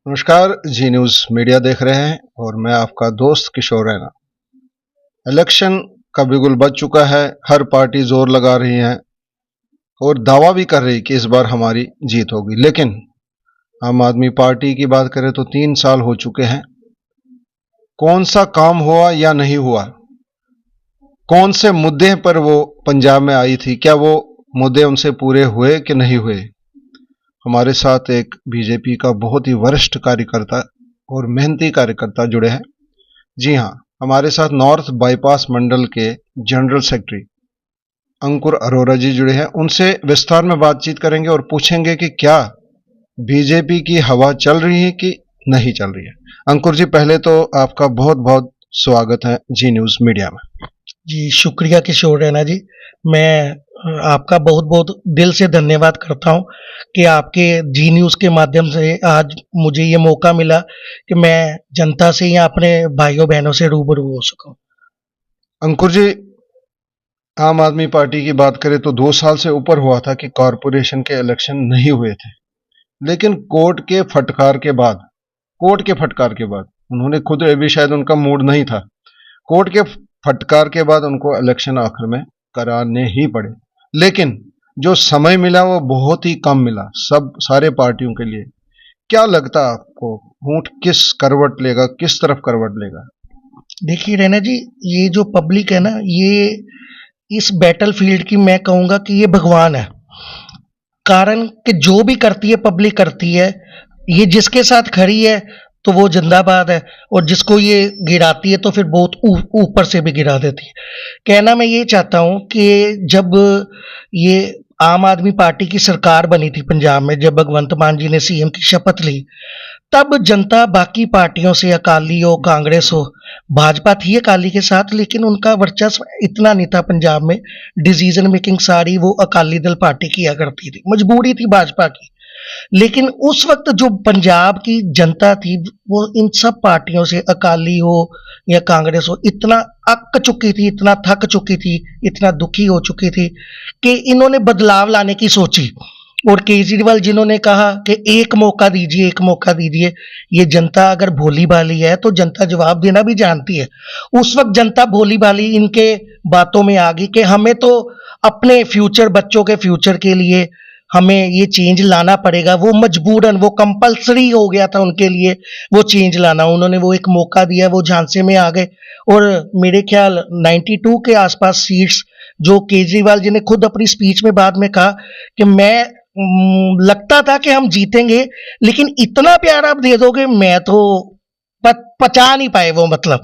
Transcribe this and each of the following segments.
नमस्कार। जी news media देख रहे हैं और मैं आपका दोस्त किशोर रैना। इलेक्शन का बिगुल बज चुका है। हर पार्टी जोर लगा रही है और दावा भी कर रही कि इस बार हमारी जीत होगी। लेकिन आम आदमी पार्टी की बात करें तो 3 साल हो चुके हैं। कौन सा काम हुआ या नहीं हुआ, कौन से मुद्दे पर वो पंजाब में आई थी, क्या वो मुद्दे उनसे पूरे हुए कि नहीं हुए। हमारे साथ एक बीजेपी का बहुत ही वरिष्ठ कार्यकर्ता और मेहनती कार्यकर्ता जुड़े हैं। जी हाँ, हमारे साथ नॉर्थ बाईपास मंडल के जनरल सेक्रेटरी अंकुर अरोरा जी जुड़े हैं। उनसे विस्तार में बातचीत करेंगे और पूछेंगे कि क्या बीजेपी की हवा चल रही है कि नहीं चल रही है। अंकुर जी, पहले तो आपका बहुत बहुत स्वागत है जी न्यूज़ मीडिया में। जी, शुक्रिया किशोर रैना जी। मैं आपका बहुत-बहुत दिल से धन्यवाद करता हूँ कि आपके जी न्यूज़ के माध्यम से आज मुझे ये मौका मिला कि मैं जनता से या अपने भाइयों-बहनों से रूबरू हो सकूँ। अंकुर जी, आम आदमी पार्टी की बात करें तो 2 साल से ऊपर हुआ था कि कॉरपोरेशन के इलेक्शन नहीं हुए थे। लेकिन कोर्ट के फटकार के बाद उन्होंने खुद, अभी शायद उनका मूड नहीं था, कोर्ट के फटकार के बाद उनको इलेक्शन आखिर में कराने ही पड़े। लेकिन जो समय मिला वो बहुत ही कम मिला सारे पार्टियों के लिए। क्या लगता है आपको, ऊंट किस करवट लेगा, किस तरफ करवट लेगा? देखिए रैना जी, ये जो पब्लिक है ना, ये इस बैटलफ़ील्ड की मैं कहूँगा कि ये भगवान है। कारण कि जो भी करती है पब्लिक करती है। ये जिसके साथ खड़ी है तो वो जिंदाबाद है, और जिसको ये गिराती है तो फिर बहुत ऊपर से भी गिरा देती है। कहना मैं ये चाहता हूँ कि जब ये आम आदमी पार्टी की सरकार बनी थी पंजाब में, जब भगवंत मान जी ने सीएम की शपथ ली, तब जनता बाकी पार्टियों से, अकाली हो, कांग्रेस हो, भाजपा थी अकाली के साथ, लेकिन उनका वर्चस्व इतना नहीं था पंजाब में। डिसीजन मेकिंग सारी वो अकाली दल पार्टी किया करती थी, मजबूरी थी भाजपा की। लेकिन उस वक्त जो पंजाब की जनता थी, वो इन सब पार्टियों से, अकाली हो या कांग्रेस हो, इतना अक चुकी थी, इतना थक चुकी थी, इतना दुखी हो चुकी थी कि इन्होंने बदलाव लाने की सोची। और केजरीवाल जिन्होंने कहा कि एक मौका दीजिए, एक मौका दीजिए। ये जनता अगर भोली भाली है तो जनता जवाब देना भी जानती है। उस वक्त जनता भोली भाली इनके बातों में आ गई कि हमें तो अपने फ्यूचर, बच्चों के फ्यूचर के लिए हमें ये चेंज लाना पड़ेगा। वो मजबूरन, वो कंपल्सरी हो गया था उनके लिए वो चेंज लाना। उन्होंने वो एक मौका दिया, वो झांसे में आ गए। और मेरे ख्याल 92 के आसपास सीट्स, जो केजरीवाल जी ने खुद अपनी स्पीच में बाद में कहा कि मैं लगता था कि हम जीतेंगे, लेकिन इतना प्यार आप दे दोगे, मैं तो पचा नहीं पाए वो, मतलब।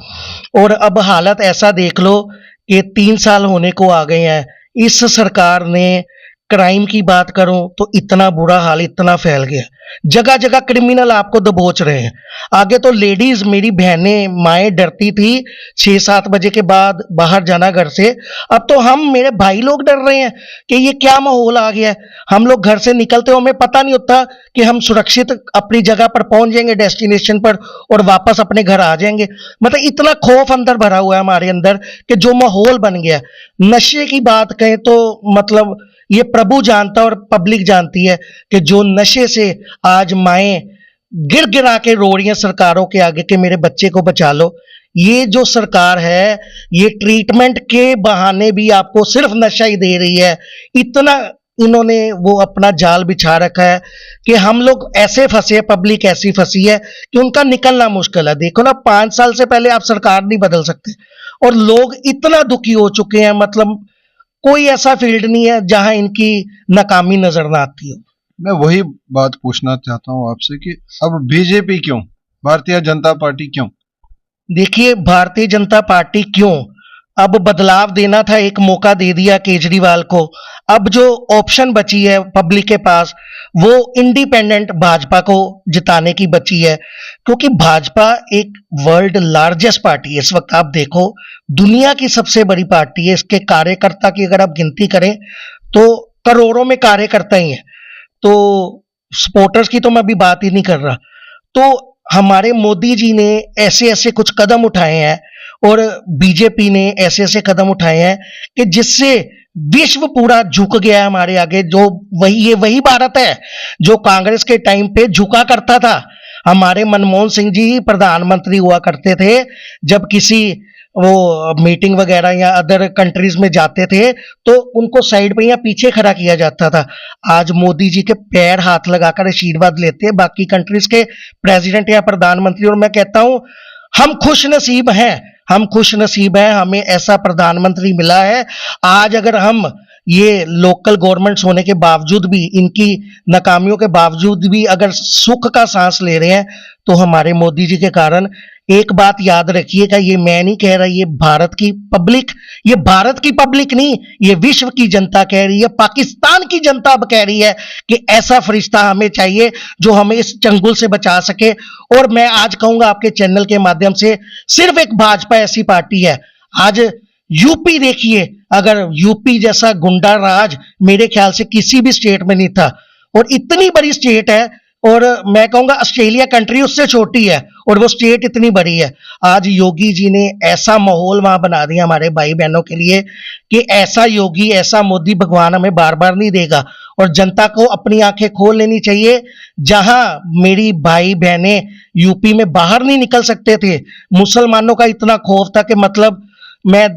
और अब हालत ऐसा देख लो कि 3 साल होने को आ गए हैं। इस सरकार ने, क्राइम की बात करूं तो इतना बुरा हाल, इतना फैल गया, जगह जगह क्रिमिनल आपको दबोच रहे हैं। आगे तो लेडीज, मेरी बहनें, माएँ डरती थी 6-7 बजे के बाद बाहर जाना घर से। अब तो हम, मेरे भाई लोग डर रहे हैं कि ये क्या माहौल आ गया है। हम लोग घर से निकलते हो, हमें पता नहीं होता कि हम सुरक्षित अपनी जगह पर पहुंच जाएंगे, डेस्टिनेशन पर, और वापस अपने घर आ जाएंगे। मतलब इतना खौफ अंदर भरा हुआ है हमारे अंदर कि जो माहौल बन गया। नशे की बात कहें तो मतलब ये प्रभु जानता और पब्लिक जानती है कि जो नशे से आज माएँ गिर गिरा के रो रही हैं सरकारों के आगे कि मेरे बच्चे को बचा लो। ये जो सरकार है, ये ट्रीटमेंट के बहाने भी आपको सिर्फ नशा ही दे रही है। इतना इन्होंने वो अपना जाल बिछा रखा है कि हम लोग ऐसे फंसे हैं, पब्लिक ऐसी फंसी है कि उनका निकलना मुश्किल है। देखो ना, 5 साल से पहले आप सरकार नहीं बदल सकते, और लोग इतना दुखी हो चुके हैं। मतलब कोई ऐसा फील्ड नहीं है जहां इनकी नाकामी नजर ना आती हो। मैं वही बात पूछना चाहता हूँ आपसे कि अब बीजेपी क्यों, भारतीय जनता पार्टी क्यों? देखिए, भारतीय जनता पार्टी क्यों, अब बदलाव देना था, एक मौका दे दिया केजरीवाल को। अब जो ऑप्शन बची है पब्लिक के पास, वो इंडिपेंडेंट भाजपा को जिताने की बची है। क्योंकि भाजपा एक वर्ल्ड लार्जेस्ट पार्टी है इस वक्त। आप देखो, दुनिया की सबसे बड़ी पार्टी है। इसके कार्यकर्ता की अगर आप गिनती करें तो करोड़ों में कार्यकर्ता ही हैं। तो सपोर्टर्स की तो मैं अभी बात ही नहीं कर रहा। तो हमारे मोदी जी ने ऐसे ऐसे कुछ कदम उठाए हैं, और बीजेपी ने ऐसे ऐसे कदम उठाए हैं कि जिससे विश्व पूरा झुक गया है हमारे आगे। जो वही, ये वही भारत है जो कांग्रेस के टाइम पे झुका करता था। हमारे मनमोहन सिंह जी ही प्रधानमंत्री हुआ करते थे जब किसी वो मीटिंग वगैरह या अदर कंट्रीज में जाते थे तो उनको साइड पे या पीछे खड़ा किया जाता था। आज मोदी जी के पैर हाथ लगाकर आशीर्वाद लेते हैं बाकी कंट्रीज के प्रेसिडेंट या प्रधानमंत्री, और मैं कहता हूं हम खुश नसीब हैं, हम खुश नसीब हैं, हमें ऐसा प्रधानमंत्री मिला है। आज अगर हम ये लोकल गवर्नमेंट्स होने के बावजूद भी, इनकी नाकामियों के बावजूद भी अगर सुख का सांस ले रहे हैं तो हमारे मोदी जी के कारण। एक बात याद रखिएगा, ये मैं नहीं कह रहा, ये भारत की पब्लिक, ये भारत की पब्लिक नहीं, ये विश्व की जनता कह रही है, पाकिस्तान की जनता अब कह रही है कि ऐसा फरिश्ता हमें चाहिए जो हमें इस चंगुल से बचा सके। और मैं आज कहूंगा आपके चैनल के माध्यम से, सिर्फ एक भाजपा ऐसी पार्टी है। आज यूपी देखिए, अगर यूपी जैसा गुंडा राज मेरे ख्याल से किसी भी स्टेट में नहीं था, और इतनी बड़ी स्टेट है, और मैं कहूंगा ऑस्ट्रेलिया कंट्री उससे छोटी है और वो स्टेट इतनी बड़ी है। आज योगी जी ने ऐसा माहौल वहां बना दिया हमारे भाई बहनों के लिए कि ऐसा योगी, ऐसा मोदी भगवान हमें बार बार नहीं देगा। और जनता को अपनी आंखें खोल लेनी चाहिए। जहां मेरी भाई बहनें यूपी में बाहर नहीं निकल सकते थे, मुसलमानों का इतना खौफ था कि मतलब, मैं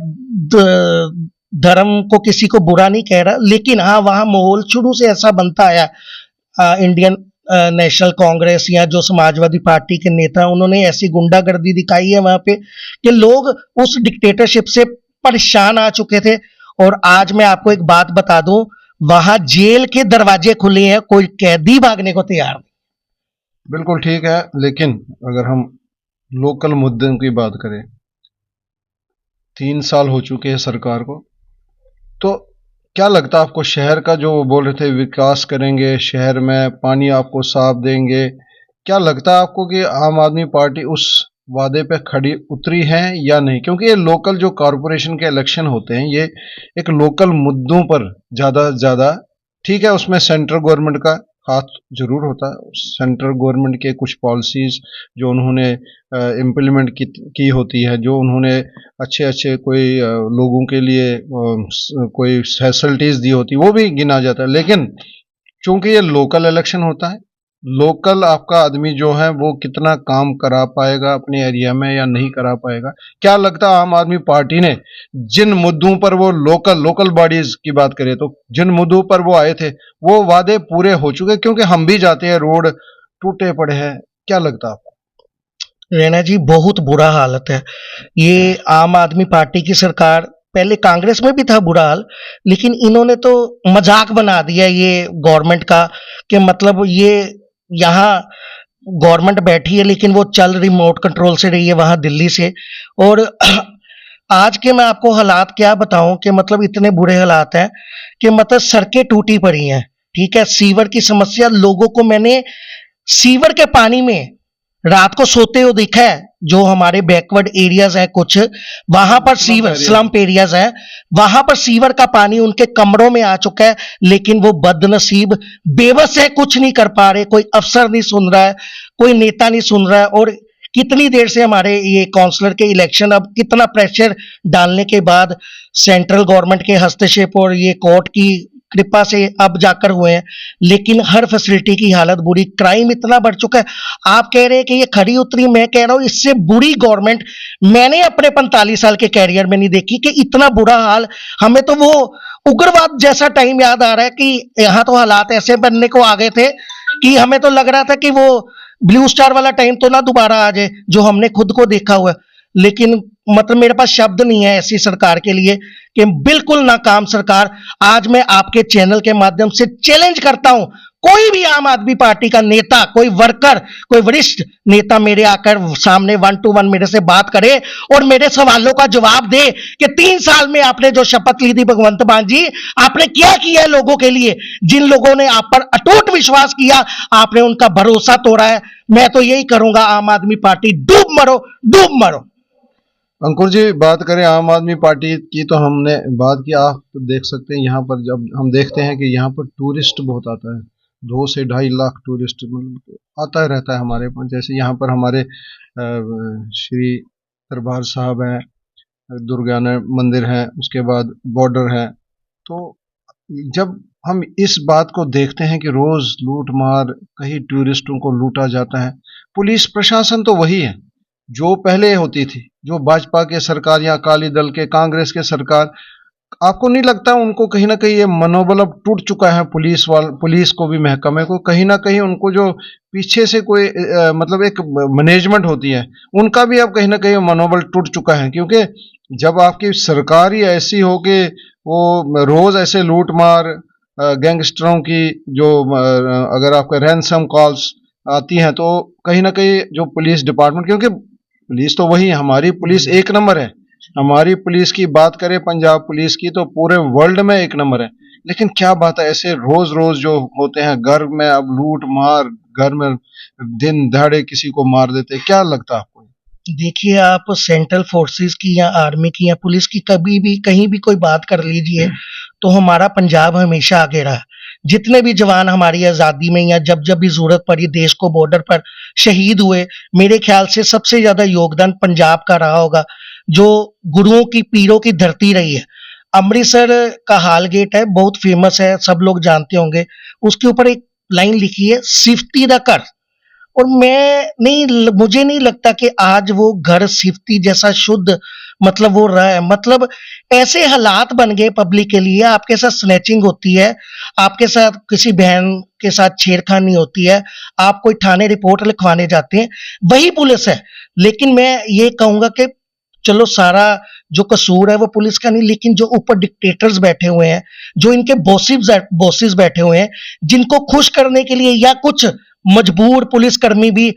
धर्म को किसी को बुरा नहीं कह रहा, लेकिन हाँ वहां माहौल शुरू से ऐसा बनता आया। इंडियन नेशनल कांग्रेस या जो समाजवादी पार्टी के नेता, उन्होंने ऐसी गुंडागर्दी दिखाई है वहां पे कि लोग उस डिक्टेटरशिप से परेशान आ चुके थे। और आज मैं आपको एक बात बता दूं, वहां जेल के दरवाजे खुले हैं, कोई कैदी भागने को तैयार नहीं। बिल्कुल ठीक है, लेकिन अगर हम लोकल मुद्दों की बात करें, 3 साल हो चुके हैं सरकार को, तो क्या लगता है आपको, शहर का जो वो बोल रहे थे विकास करेंगे, शहर में पानी आपको साफ देंगे, क्या लगता है आपको कि आम आदमी पार्टी उस वादे पे खड़ी उतरी है या नहीं? क्योंकि ये लोकल जो कॉरपोरेशन के इलेक्शन होते हैं, ये एक लोकल मुद्दों पर ज़्यादा ज़्यादा, ठीक है, उसमें सेंट्रल गवर्नमेंट का हाथ जरूर होता है, सेंट्रल गवर्नमेंट के कुछ पॉलिसीज जो उन्होंने इम्प्लीमेंट की होती है, जो उन्होंने अच्छे अच्छे कोई लोगों के लिए कोई फैसिलिटीज दी होती है, वो भी गिना जाता है। लेकिन चूंकि ये लोकल इलेक्शन होता है, लोकल आपका आदमी जो है वो कितना काम करा पाएगा अपने एरिया में या नहीं करा पाएगा? क्या लगता है आम आदमी पार्टी ने जिन मुद्दों पर वो लोकल बॉडीज की बात करें तो जिन मुद्दों पर वो आए थे, वो वादे पूरे हो चुके? क्योंकि हम भी जाते हैं, रोड टूटे पड़े हैं। क्या लगता है आपको? रैना जी, बहुत बुरा हालत है। ये आम आदमी पार्टी की सरकार, पहले कांग्रेस में भी था बुरा हाल, लेकिन इन्होंने तो मजाक बना दिया ये गवर्नमेंट का, कि मतलब ये यहाँ गवर्नमेंट बैठी है लेकिन वो चल रिमोट कंट्रोल से रही है वहां दिल्ली से। और आज के मैं आपको हालात क्या बताऊं कि मतलब इतने बुरे हालात हैं कि मतलब सड़कें टूटी पड़ी हैं। ठीक है, सीवर की समस्या, लोगों को मैंने सीवर के पानी में रात को सोते हुए देखा है। जो हमारे बैकवर्ड एरियाज हैं कुछ, वहां पर सीवर, स्लम्प एरियाज हैं, वहां पर सीवर का पानी उनके कमरों में आ चुका है, लेकिन वो बदनसीब बेबस है, कुछ नहीं कर पा रहे। कोई अफसर नहीं सुन रहा है, कोई नेता नहीं सुन रहा है। और कितनी देर से हमारे ये काउंसलर के इलेक्शन, अब कितना प्रेशर डालने के बाद सेंट्रल गवर्नमेंट के हस्तक्षेप और ये कोर्ट की कृपा से अब जाकर हुए हैं, लेकिन हर फैसिलिटी की हालत बुरी, क्राइम इतना बढ़ चुका है। आप कह रहे हैं कि ये खड़ी उतरी, मैं कह रहा हूं इससे बुरी गवर्नमेंट मैंने अपने 45 साल के कैरियर में नहीं देखी कि इतना बुरा हाल। हमें तो वो उग्रवाद जैसा टाइम याद आ रहा है कि यहाँ तो हालात ऐसे बनने को आ गए थे कि हमें तो लग रहा था कि वो ब्लू स्टार वाला टाइम तो ना दोबारा आ जाए जो हमने खुद को देखा हुआ है। लेकिन मतलब मेरे पास शब्द नहीं है ऐसी सरकार के लिए कि बिल्कुल नाकाम सरकार। आज मैं आपके चैनल के माध्यम से चैलेंज करता हूं, कोई भी आम आदमी पार्टी का नेता, कोई वर्कर, कोई वरिष्ठ नेता मेरे आकर सामने 1-to-1 मेरे से बात करे और मेरे सवालों का जवाब दे कि 3 साल में आपने जो शपथ ली थी भगवंत मान जी, आपने क्या किया है लोगों के लिए? जिन लोगों ने आप पर अटूट विश्वास किया, आपने उनका भरोसा तोड़ा है। मैं तो यही करूंगा, आम आदमी पार्टी डूब मरो, डूब मरो। अंकुर जी, बात करें आम आदमी पार्टी की तो हमने बात की, आप तो देख सकते हैं यहाँ पर जब हम देखते हैं कि यहाँ पर टूरिस्ट बहुत आता है, 2 से 2.5 लाख टूरिस्ट मतलब आता रहता है हमारे पास। जैसे यहाँ पर हमारे श्री दरबार साहब हैं, दुर्गाना मंदिर है, उसके बाद बॉर्डर है, तो जब हम इस बात को देखते हैं कि रोज लूट मार, कहीं टूरिस्टों को लूटा जाता है, पुलिस प्रशासन तो वही है जो पहले होती थी, जो भाजपा के सरकार या अकाली दल के, कांग्रेस के सरकार, आपको नहीं लगता उनको कहीं ना कहीं ये मनोबल अब टूट चुका है? पुलिस को भी, महकमे को, कहीं ना कहीं उनको जो पीछे से कोई मतलब एक मैनेजमेंट होती है, उनका भी अब कहीं ना कहीं मनोबल टूट चुका है। क्योंकि जब आपकी सरकार ही ऐसी हो कि वो रोज ऐसे लूट मार, गैंगस्टरों की जो अगर आपका रैंसम कॉल्स आती हैं, तो कहीं ना कहीं जो पुलिस डिपार्टमेंट, क्योंकि पुलिस तो वही है, हमारी पुलिस एक नंबर है, हमारी पुलिस की बात करें पंजाब पुलिस की तो पूरे वर्ल्ड में एक नंबर है। लेकिन क्या बात है, ऐसे रोज रोज जो होते हैं घर में, अब लूट मार, घर में दिन दहाड़े किसी को मार देते, क्या लगता है आपको? देखिए, आप सेंट्रल फोर्सेस की या आर्मी की या पुलिस की कभी भी कहीं भी कोई बात कर लीजिए, तो हमारा पंजाब हमेशा आगे रहा। जितने भी जवान हमारी आज़ादी में या जब जब भी ज़रूरत पड़ी देश को बॉर्डर पर शहीद हुए, मेरे ख्याल से सबसे ज़्यादा योगदान पंजाब का रहा होगा, जो गुरुओं की, पीरों की धरती रही है। अमृतसर का हाल गेट है, बहुत फेमस है, सब लोग जानते होंगे। उसके ऊपर एक लाइन लिखी है, सिफ्ती दा घर। और मुझे नहीं लगता कि आज वो घर सिफ्ती जैसा शुद्ध मतलब वो रहा है। मतलब ऐसे हालात बन गए पब्लिक के लिए, आपके साथ स्नैचिंग होती है, आपके साथ किसी बहन के साथ छेड़खानी होती है, आप कोई थाने रिपोर्ट लिखवाने जाते हैं, वही पुलिस है। लेकिन मैं ये कहूँगा कि चलो सारा जो कसूर है वो पुलिस का नहीं, लेकिन जो ऊपर डिक्टेटर्स बैठे हुए हैं, जो इनके बॉसेस बैठे हुए हैं, जिनको खुश करने के लिए या कुछ मजबूर पुलिसकर्मी भी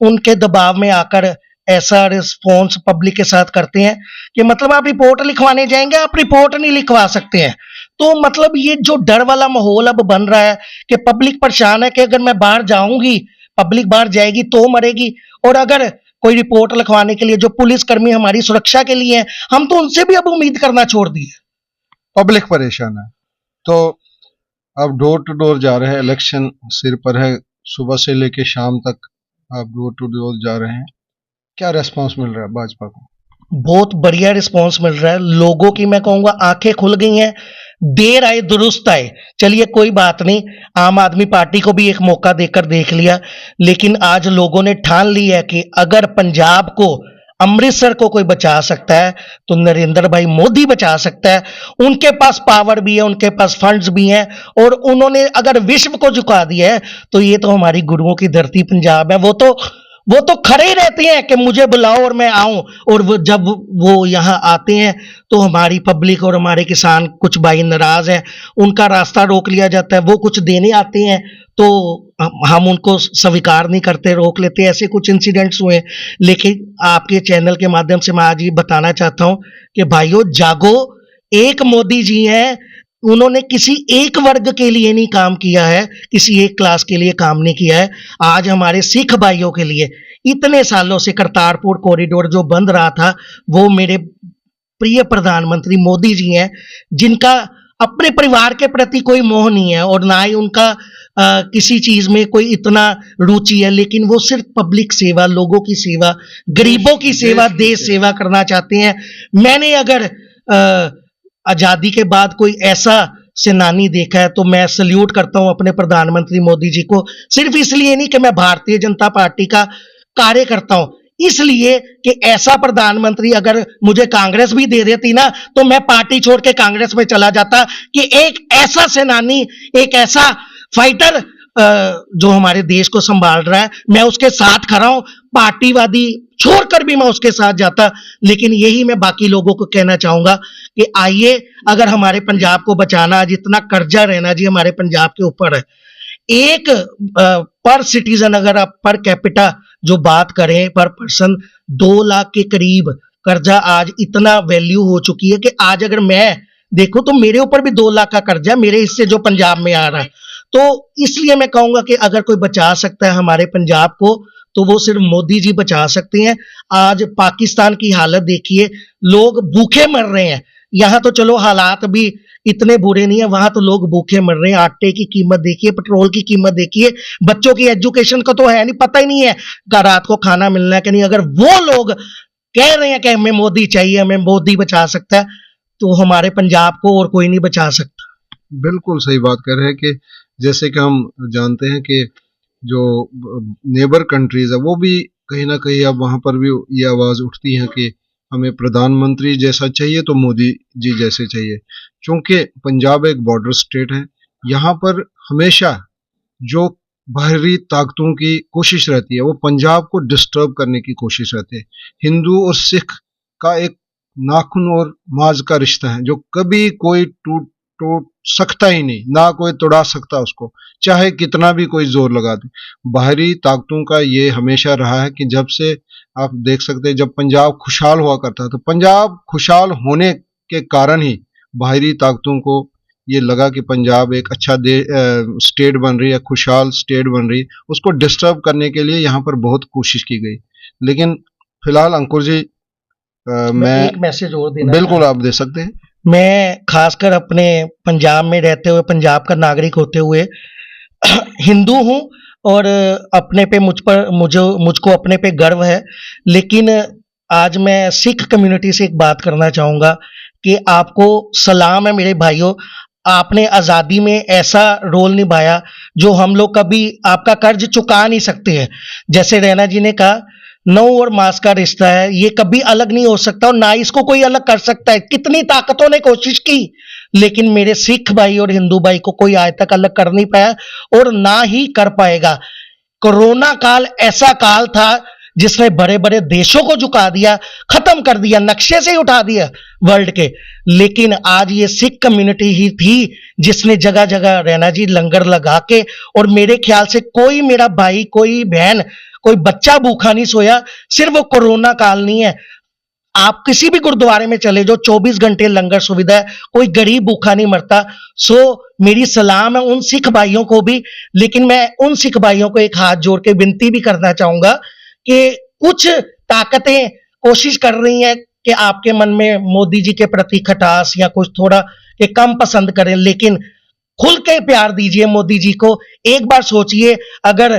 उनके दबाव में आकर ऐसा रिस्पॉन्स पब्लिक के साथ करते हैं कि मतलब आप रिपोर्ट लिखवाने जाएंगे, आप रिपोर्ट नहीं लिखवा सकते हैं। तो मतलब ये जो डर वाला माहौल अब बन रहा है कि पब्लिक परेशान है कि अगर मैं बाहर जाऊंगी, पब्लिक बाहर जाएगी तो मरेगी, और अगर कोई रिपोर्ट लिखवाने के लिए जो पुलिसकर्मी हमारी सुरक्षा के लिए हैं, हम तो उनसे भी अब उम्मीद करना छोड़ दिए। पब्लिक परेशान है, तो अब डोर टू डोर जा रहे हैं, इलेक्शन सिर पर है, सुबह से लेके शाम तक आप डोर टू डोर जा रहे हैं, क्या रेस्पॉन्स मिल रहा है भाजपा को? बहुत बढ़िया रिस्पॉन्स मिल रहा है लोगों की। मैं कहूंगा आंखें खुल गई हैं, देर आए दुरुस्त आए। चलिए कोई बात नहीं, आम आदमी पार्टी को भी एक मौका देकर देख लिया, लेकिन आज लोगों ने ठान ली है कि अगर पंजाब को, अमृतसर को कोई बचा सकता है तो नरेंद्र भाई मोदी बचा सकता है। उनके पास पावर भी है, उनके पास फंड्स भी हैं, और उन्होंने अगर विश्व को झुका दिया है तो ये तो हमारी गुरुओं की धरती पंजाब है। वो तो खड़े ही रहते हैं कि मुझे बुलाओ और मैं आऊं, और वो जब वो यहाँ आते हैं तो हमारी पब्लिक और हमारे किसान कुछ भाई नाराज हैं, उनका रास्ता रोक लिया जाता है। वो कुछ देने आते हैं तो हम उनको स्वीकार नहीं करते, रोक लेते हैं। ऐसे कुछ इंसिडेंट्स हुए। लेकिन आपके चैनल के माध्यम से मैं आज ये बताना चाहता हूं कि भाइयों जागो, एक मोदी जी हैं, उन्होंने किसी एक वर्ग के लिए नहीं काम किया है, किसी एक क्लास के लिए काम नहीं किया है। आज हमारे सिख भाइयों के लिए इतने सालों से करतारपुर कॉरिडोर जो बंद रहा था, वो मेरे प्रिय प्रधानमंत्री मोदी जी हैं, जिनका अपने परिवार के प्रति कोई मोह नहीं है और ना ही उनका किसी चीज में कोई इतना रुचि है, लेकिन वो सिर्फ पब्लिक सेवा, लोगों की सेवा, गरीबों की सेवा, देश सेवा करना चाहते हैं। मैंने अगर आजादी के बाद कोई ऐसा सेनानी देखा है तो मैं सल्यूट करता हूं अपने प्रधानमंत्री मोदी जी को। सिर्फ इसलिए नहीं कि मैं भारतीय जनता पार्टी का कार्य करता हूं, इसलिए कि ऐसा प्रधानमंत्री अगर मुझे कांग्रेस भी दे देती ना तो मैं पार्टी छोड़ के कांग्रेस में चला जाता, कि एक ऐसा सेनानी, एक ऐसा फाइटर जो हमारे देश को संभाल रहा है, मैं उसके साथ खड़ा हूं। पार्टीवादी छोड़कर भी मैं उसके साथ जाता। लेकिन यही मैं बाकी लोगों को कहना चाहूंगा कि आइए, अगर हमारे पंजाब को बचाना, जितना कर्जा रहना जी हमारे पंजाब के ऊपर है, एक पर सिटीजन अगर आप पर कैपिटा जो बात करें, पर पर्सन 2 लाख के करीब कर्जा आज इतना वैल्यू हो चुकी है कि आज अगर मैं देखो तो मेरे ऊपर भी 2 लाख का कर्जा मेरे हिस्से जो पंजाब में आ रहा है। तो इसलिए मैं कहूंगा कि अगर कोई बचा सकता है हमारे पंजाब को तो वो सिर्फ मोदी जी बचा सकते हैं। आज पाकिस्तान की हालत देखिए, लोग भूखे मर रहे हैं। यहाँ तो चलो हालात भी इतने बुरे नहीं है, वहां तो लोग भूखे मर रहे हैं। आटे की कीमत देखिए, पेट्रोल की कीमत देखिए, बच्चों की एजुकेशन का तो है नहीं, पता ही नहीं है का रात को खाना मिलना है कि नहीं। अगर वो लोग कह रहे हैं कि हमें मोदी चाहिए, हमें मोदी बचा सकता है, तो हमारे पंजाब को और कोई नहीं बचा सकता। बिल्कुल सही बात कर रहे हैं कि जैसे कि हम जानते हैं कि जो नेबर कंट्रीज है वो भी कहीं ना कहीं अब वहां पर भी ये आवाज उठती है कि हमें प्रधानमंत्री जैसा चाहिए तो मोदी जी जैसे चाहिए। क्योंकि पंजाब एक बॉर्डर स्टेट है, यहाँ पर हमेशा जो बाहरी ताकतों की कोशिश रहती है वो पंजाब को डिस्टर्ब करने की कोशिश रहती है। हिंदू और सिख का एक नाखून और माज का रिश्ता है जो कभी कोई टूट टूट सकता ही नहीं, ना कोई तोड़ा सकता उसको, चाहे कितना भी कोई जोर लगा दे। बाहरी ताकतों का ये हमेशा रहा है कि जब से आप देख सकते हैं, जब पंजाब खुशहाल हुआ करता तो पंजाब खुशहाल होने के कारण ही बाहरी ताकतों को ये लगा कि पंजाब एक अच्छा स्टेट बन रही है, खुशहाल स्टेट बन रही है, उसको डिस्टर्ब करने के लिए यहाँ पर बहुत कोशिश की गई। लेकिन फिलहाल अंकुर जी, मैं मैं एक मैसेज और देना बिल्कुल आप दे सकते हैं। मैं खासकर अपने पंजाब में रहते हुए, पंजाब का नागरिक होते हुए हिंदू हूँ और अपने पे मुझको अपने पे गर्व है। लेकिन आज मैं सिख कम्युनिटी से एक बात करना चाहूँगा कि आपको सलाम है मेरे भाइयों, आपने आज़ादी में ऐसा रोल निभाया जो हम लोग कभी आपका कर्ज चुका नहीं सकते हैं। जैसे रैना जी ने कहा, नौ और मास का रिश्ता है, ये कभी अलग नहीं हो सकता और ना इसको कोई अलग कर सकता है। कितनी ताकतों ने कोशिश की, लेकिन मेरे सिख भाई और हिंदू भाई को कोई आज तक अलग कर नहीं पाया और ना ही कर पाएगा। कोरोना काल ऐसा काल था जिसने बड़े बड़े देशों को झुका दिया, खत्म कर दिया, नक्शे से ही उठा दिया वर्ल्ड के। लेकिन आज ये सिख कम्युनिटी ही थी जिसने जगह जगह रैना जी लंगर लगा के, और मेरे ख्याल से कोई मेरा भाई, कोई बहन, कोई बच्चा भूखा नहीं सोया। सिर्फ वो कोरोना काल नहीं है, आप किसी भी गुरुद्वारे में चले जाओ, 24 घंटे लंगर सुविधा है, कोई गरीब भूखा नहीं मरता। सो मेरी सलाम है उन सिख भाइयों को भी। लेकिन मैं उन सिख भाइयों को एक हाथ जोड़ के विनती भी करना चाहूंगा कि कुछ ताकतें कोशिश कर रही हैं कि आपके मन में मोदी जी के प्रति खटास या कुछ थोड़ा कि कम पसंद करें, लेकिन खुल के प्यार दीजिए मोदी जी को। एक बार सोचिए, अगर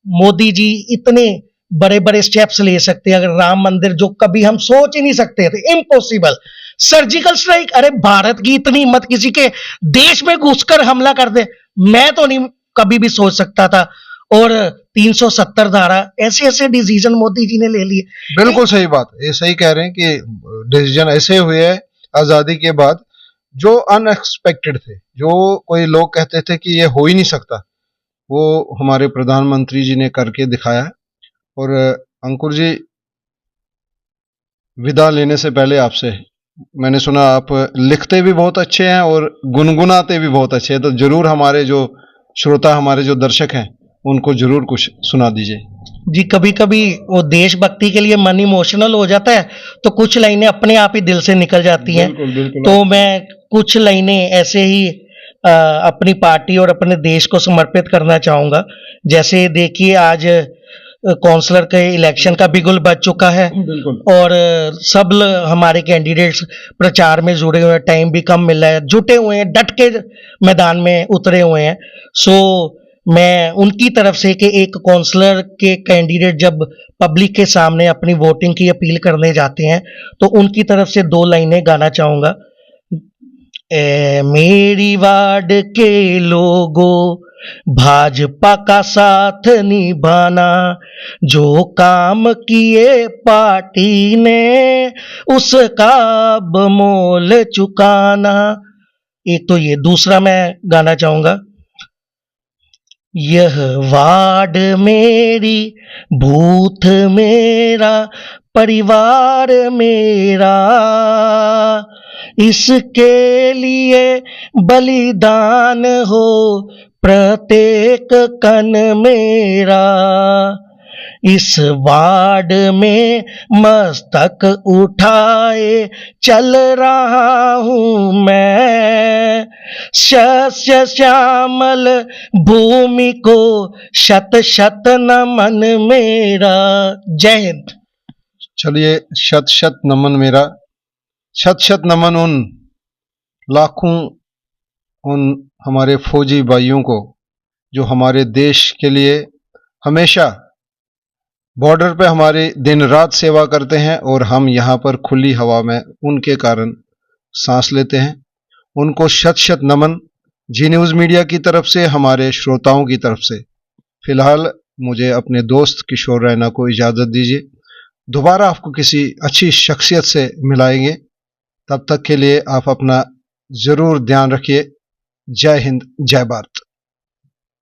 मोदी जी इतने बड़े बड़े स्टेप्स ले सकते हैं, अगर राम मंदिर जो कभी हम सोच ही नहीं सकते थे, इम्पॉसिबल, सर्जिकल स्ट्राइक, अरे भारत की इतनी हिम्मत किसी के देश में घुसकर हमला कर दे, मैं तो नहीं कभी भी सोच सकता था। और 370 धारा, ऐसे ऐसे डिसीजन मोदी जी ने ले लिए। बिल्कुल सही बात, ये सही कह रहे हैं कि डिसीजन ऐसे हुए हैं आजादी के बाद जो अनएक्सपेक्टेड थे, जो कोई लोग कहते थे कि ये हो ही नहीं सकता, वो हमारे प्रधानमंत्री जी ने करके दिखाया। और अंकुर जी, विदा लेने से पहले आपसे, मैंने सुना आप लिखते भी बहुत अच्छे हैं और गुनगुनाते भी बहुत अच्छे हैं, तो जरूर हमारे जो श्रोता, हमारे जो दर्शक हैं, उनको जरूर कुछ सुना दीजिए। जी, कभी कभी वो देशभक्ति के लिए मन इमोशनल हो जाता है तो कुछ लाइनें अपने आप ही दिल से निकल जाती हैं। बिल्कुल बिल्कुल। तो मैं कुछ लाइनें ऐसे ही अपनी पार्टी और अपने देश को समर्पित करना चाहूंगा। जैसे देखिए, आज काउंसलर के इलेक्शन का बिगुल बज चुका है बिल्कुल। और सब हमारे कैंडिडेट्स प्रचार में जुड़े हुए हैं, टाइम भी कम मिला है, जुटे हुए हैं, डट के मैदान में उतरे हुए हैं। सो मैं उनकी तरफ से कि एक काउंसलर के कैंडिडेट जब पब्लिक के सामने अपनी वोटिंग की अपील करने जाते हैं तो उनकी तरफ से 2 लाइनें गाना चाहूंगा। ए मेरी वार्ड के लोगों, भाजपा का साथ निभाना, जो काम किए पार्टी ने उसका अब मोल चुकाना। एक तो ये, दूसरा मैं गाना चाहूंगा, यह वार्ड मेरी, बूथ मेरा, परिवार मेरा, इसके लिए बलिदान हो प्रत्येक कण मेरा। इस वार्ड में मस्तक उठाए चल रहा हूँ मैं, शस्य श्यामल भूमि को शत शत नमन मेरा। जय हिंद। चलिए, शत शत नमन मेरा, शत शत नमन उन लाखों, उन हमारे फौजी भाइयों को जो हमारे देश के लिए हमेशा बॉर्डर पे हमारी दिन रात सेवा करते हैं और हम यहाँ पर खुली हवा में उनके कारण सांस लेते हैं। उनको शत शत नमन। जी न्यूज़ मीडिया की तरफ से, हमारे श्रोताओं की तरफ से फिलहाल मुझे अपने दोस्त किशोर रैना को इजाज़त दीजिए। दोबारा आपको किसी अच्छी शख्सियत से मिलाएंगे, तब तक के लिए आप अपना ज़रूर ध्यान रखिए। जय हिंद, जय भारत।